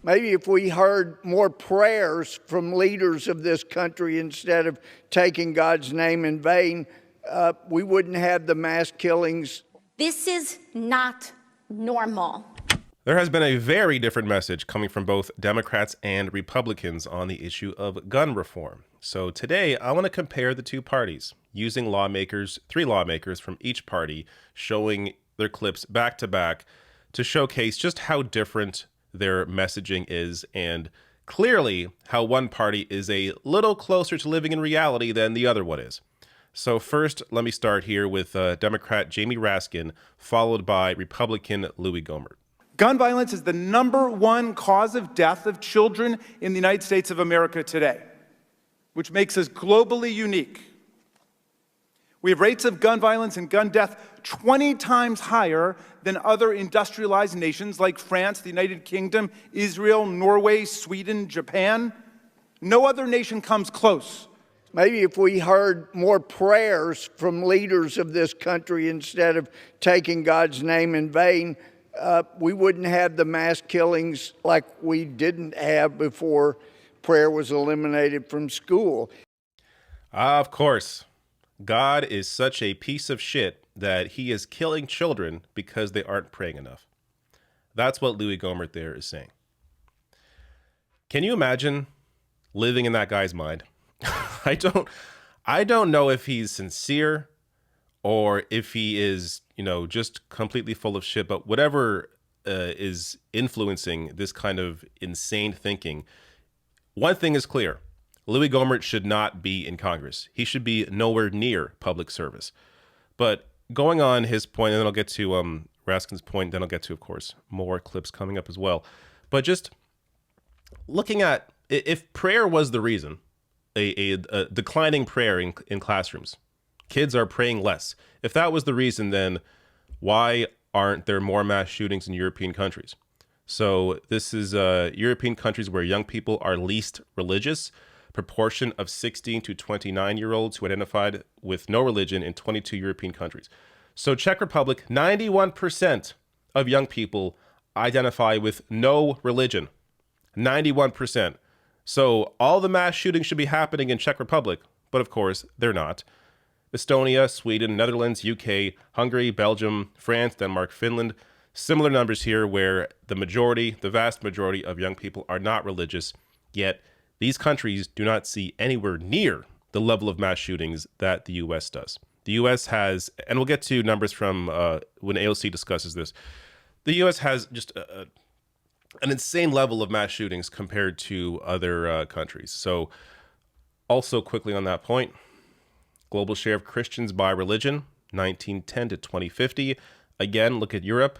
Maybe if we heard more prayers from leaders of this country instead of taking God's name in vain, we wouldn't have the mass killings. This is not normal. There has been a very different message coming from both Democrats and Republicans on the issue of gun reform. So today, I want to compare the two parties using three lawmakers from each party, showing their clips back to back to showcase just how different their messaging is, and clearly how one party is a little closer to living in reality than the other one is. So first, let me start here with Democrat Jamie Raskin, followed by Republican Louis Gohmert. Gun violence is the #1 cause of death of children in the United States of America today, which makes us globally unique. We have rates of gun violence and gun death 20 times higher than other industrialized nations like France, the United Kingdom, Israel, Norway, Sweden, Japan. No other nation comes close. Maybe if we heard more prayers from leaders of this country instead of taking God's name in vain, we wouldn't have the mass killings like we didn't have before prayer was eliminated from school. Of course. God is such a piece of shit that he is killing children because they aren't praying enough. That's what Louis Gohmert there is saying. Can you imagine living in that guy's mind? I don't know if he's sincere or if he is, just completely full of shit, but whatever is influencing this kind of insane thinking, one thing is clear. Louis Gohmert should not be in Congress. He should be nowhere near public service. But going on his point, and then I'll get to Raskin's point, then I'll get to, of course, more clips coming up as well. But just looking at, if prayer was the reason, a declining prayer in classrooms, kids are praying less. If that was the reason, then why aren't there more mass shootings in European countries? So this is European countries where young people are least religious. Proportion of 16 to 29-year-olds who identified with no religion in 22 European countries. So Czech Republic, 91% of young people identify with no religion. 91%. So all the mass shootings should be happening in Czech Republic, but of course they're not. Estonia, Sweden, Netherlands, UK, Hungary, Belgium, France, Denmark, Finland. Similar numbers here where the vast majority of young people are not religious, yet these countries do not see anywhere near the level of mass shootings that the U.S. does. The U.S. has, and we'll get to numbers from when AOC discusses this, the U.S. has just an insane level of mass shootings compared to other countries. So also quickly on that point, global share of Christians by religion, 1910 to 2050. Again, look at Europe.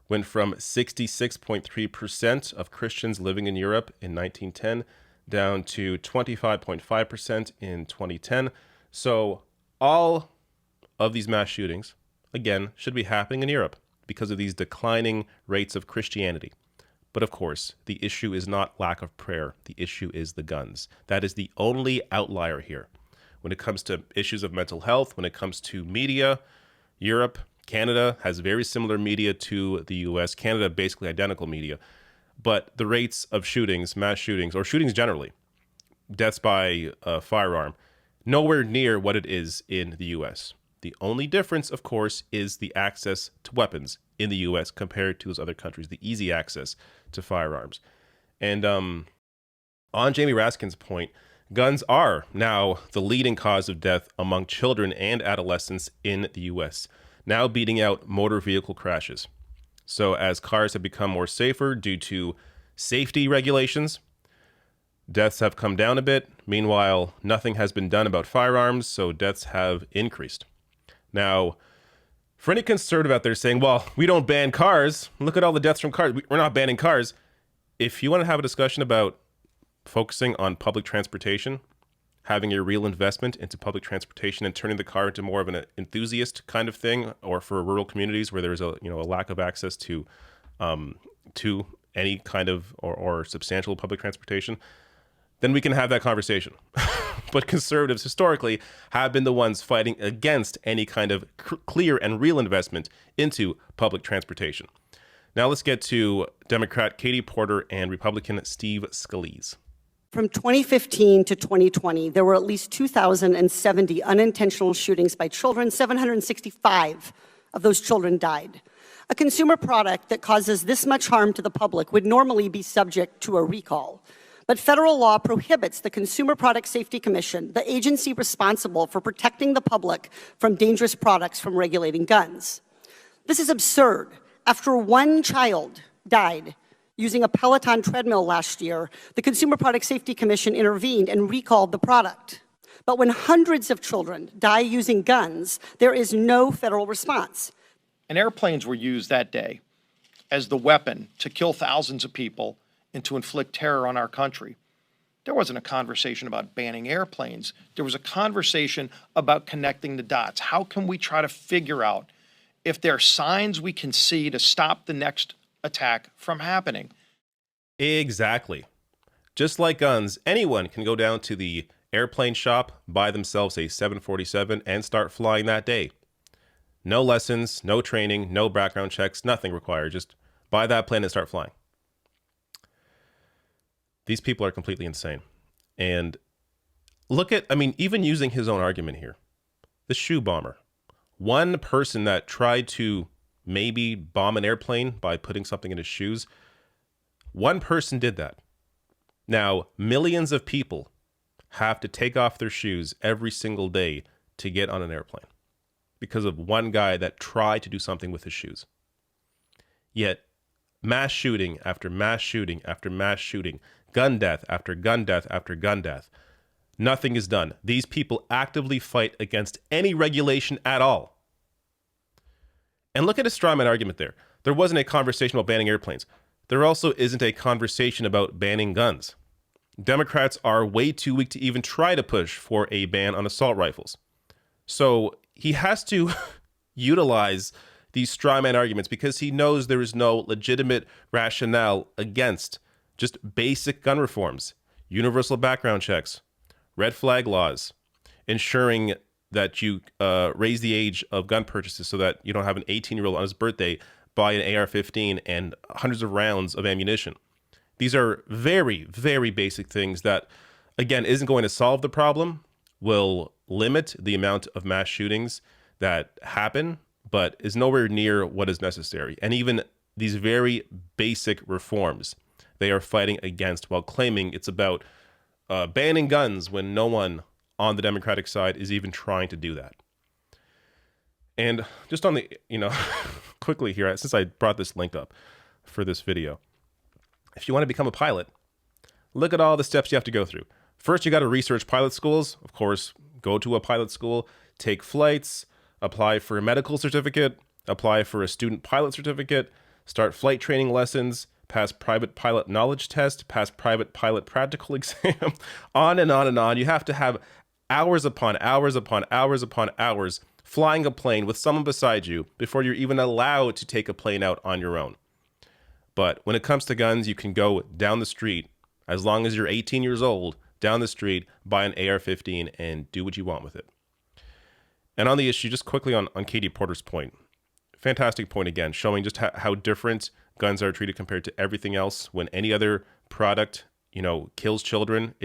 Went from 66.3% of Christians living in Europe in 1910 down to 25.5% in 2010. So all of these mass shootings, again, should be happening in Europe because of these declining rates of Christianity. But of course, the issue is not lack of prayer. The issue is the guns. That is the only outlier here. When it comes to issues of mental health, when it comes to media, Canada has very similar media to the US. Canada, basically identical media. But the rates of shootings, mass shootings, or shootings generally, deaths by firearm, nowhere near what it is in the US. The only difference, of course, is the access to weapons in the US compared to those other countries, the easy access to firearms. And on Jamie Raskin's point, guns are now the leading cause of death among children and adolescents in the US, now beating out motor vehicle crashes. So as cars have become more safer due to safety regulations, deaths have come down a bit. Meanwhile, nothing has been done about firearms, so deaths have increased. Now, for any conservative out there saying, well, we don't ban cars, look at all the deaths from cars, we're not banning cars. If you want to have a discussion about focusing on public transportation, having a real investment into public transportation and turning the car into more of an enthusiast kind of thing, or for rural communities where there's a lack of access to any kind of or substantial public transportation, then we can have that conversation. But conservatives historically have been the ones fighting against any kind of clear and real investment into public transportation. Now let's get to Democrat Katie Porter and Republican Steve Scalise. From 2015 to 2020, there were at least 2,070 unintentional shootings by children. 765 of those children died. A consumer product that causes this much harm to the public would normally be subject to a recall. But federal law prohibits the Consumer Product Safety Commission, the agency responsible for protecting the public from dangerous products, from regulating guns. This is absurd. After one child died using a Peloton treadmill last year, the Consumer Product Safety Commission intervened and recalled the product. But when hundreds of children die using guns, there is no federal response. And airplanes were used that day as the weapon to kill thousands of people and to inflict terror on our country. There wasn't a conversation about banning airplanes. There was a conversation about connecting the dots. How can we try to figure out if there are signs we can see to stop the next attack from happening? Exactly. Just like guns, anyone can go down to the airplane shop, buy themselves a 747, and start flying that day. No lessons, no training, no background checks, nothing required. Just buy that plane and start flying. These people are completely insane. And look at, even using his own argument here, the shoe bomber. One person that tried to maybe bomb an airplane by putting something in his shoes, one person did that. Now, millions of people have to take off their shoes every single day to get on an airplane because of one guy that tried to do something with his shoes. Yet, mass shooting after mass shooting after mass shooting, gun death after gun death after gun death, nothing is done. These people actively fight against any regulation at all. And look at his strawman argument there. There wasn't a conversation about banning airplanes. There also isn't a conversation about banning guns. Democrats are way too weak to even try to push for a ban on assault rifles. So he has to utilize these strawman arguments because he knows there is no legitimate rationale against just basic gun reforms, universal background checks, red flag laws, ensuring that you raise the age of gun purchases so that you don't have an 18-year-old on his birthday buy an AR-15 and hundreds of rounds of ammunition. These are very, very basic things that, again, isn't going to solve the problem, will limit the amount of mass shootings that happen, but is nowhere near what is necessary. And even these very basic reforms they are fighting against while claiming it's about banning guns when no one on the Democratic side is even trying to do that. And just on the, quickly here, since I brought this link up for this video, if you want to become a pilot, look at all the steps you have to go through. First, you got to research pilot schools. Of course, go to a pilot school, take flights, apply for a medical certificate, apply for a student pilot certificate, start flight training lessons, pass private pilot knowledge test, pass private pilot practical exam, on and on and on. You have to have hours upon hours upon hours upon hours flying a plane with someone beside you before you're even allowed to take a plane out on your own. But when it comes to guns, you can go down the street, as long as you're 18 years old, down the street, buy an AR-15 and do what you want with it. And on the issue, just quickly on Katie Porter's point, fantastic point again, showing just how different guns are treated compared to everything else. When any other product, kills children,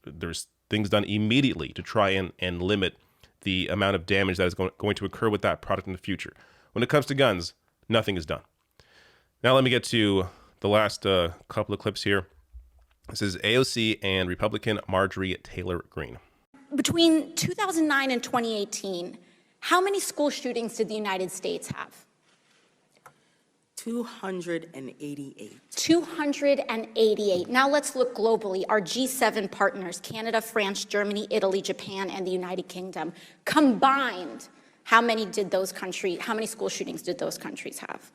there's things done immediately to try and limit the amount of damage that is going to occur with that product in the future. When it comes to guns, nothing is done. Now let me get to the last couple of clips here. This is AOC and Republican Marjorie Taylor Greene. Between 2009 and 2018, how many school shootings did the United States have? 288. 288. Now let's look globally. Our G7 partners, Canada, France, Germany, Italy, Japan, and the United Kingdom, combined, how many school shootings did those countries have?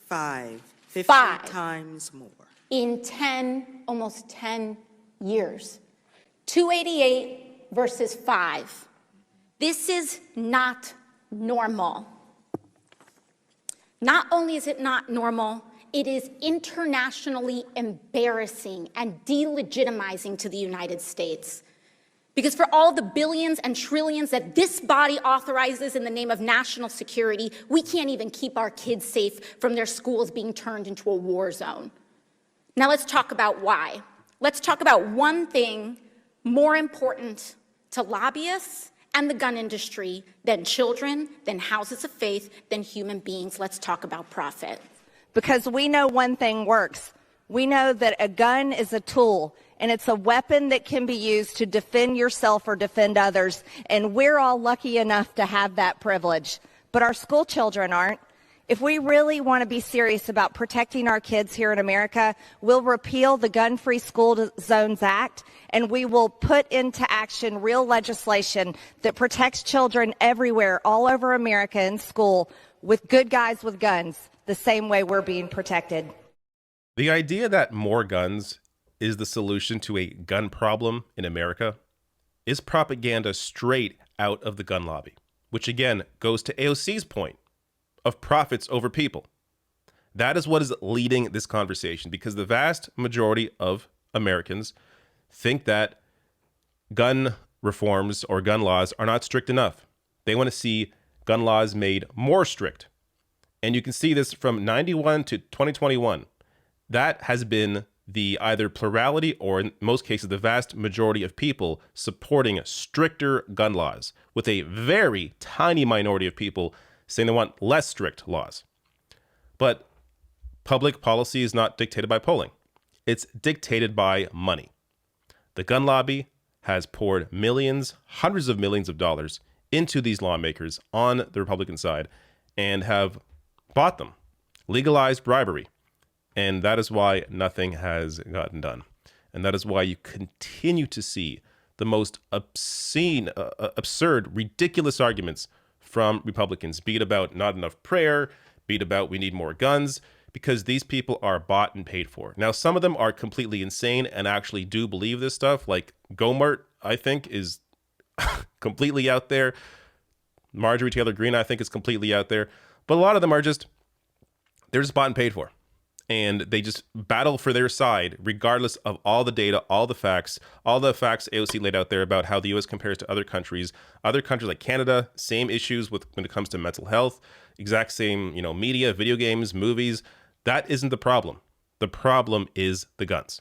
5. 50 5. times more. In almost 10 years. 288 versus 5. This is not normal. Not only is it not normal, it is internationally embarrassing and delegitimizing to the United States. Because for all the billions and trillions that this body authorizes in the name of national security, we can't even keep our kids safe from their schools being turned into a war zone. Now let's talk about why. Let's talk about one thing more important to lobbyists and the gun industry than children, than houses of faith, than human beings. Let's talk about profit. Because we know one thing works. We know that a gun is a tool, and it's a weapon that can be used to defend yourself or defend others. And we're all lucky enough to have that privilege. But our school children aren't. If we really want to be serious about protecting our kids here in America, we'll repeal the Gun-Free School Zones Act, and we will put into action real legislation that protects children everywhere, all over America in school, with good guys with guns, the same way we're being protected. The idea that more guns is the solution to a gun problem in America is propaganda straight out of the gun lobby, which again goes to AOC's point of profits over people. That is what is leading this conversation, because the vast majority of Americans think that gun reforms or gun laws are not strict enough. They want to see gun laws made more strict. And you can see this from 91 to 2021. That has been the either plurality or in most cases the vast majority of people supporting stricter gun laws, with a very tiny minority of people saying they want less strict laws. But public policy is not dictated by polling. It's dictated by money. The gun lobby has poured millions, hundreds of millions of dollars into these lawmakers on the Republican side and have bought them, legalized bribery. And that is why nothing has gotten done. And that is why you continue to see the most obscene, absurd, ridiculous arguments from Republicans, be it about not enough prayer, be it about we need more guns, because these people are bought and paid for. Now, some of them are completely insane and actually do believe this stuff, like Gomert, I think, is completely out there. Marjorie Taylor Greene, I think, is completely out there. But a lot of them are they're just bought and paid for. And they just battle for their side, regardless of all the data, all the facts AOC laid out there about how the U.S. compares to other countries. Other countries like Canada, same issues when it comes to mental health, exact same, media, video games, movies. That isn't the problem. The problem is the guns.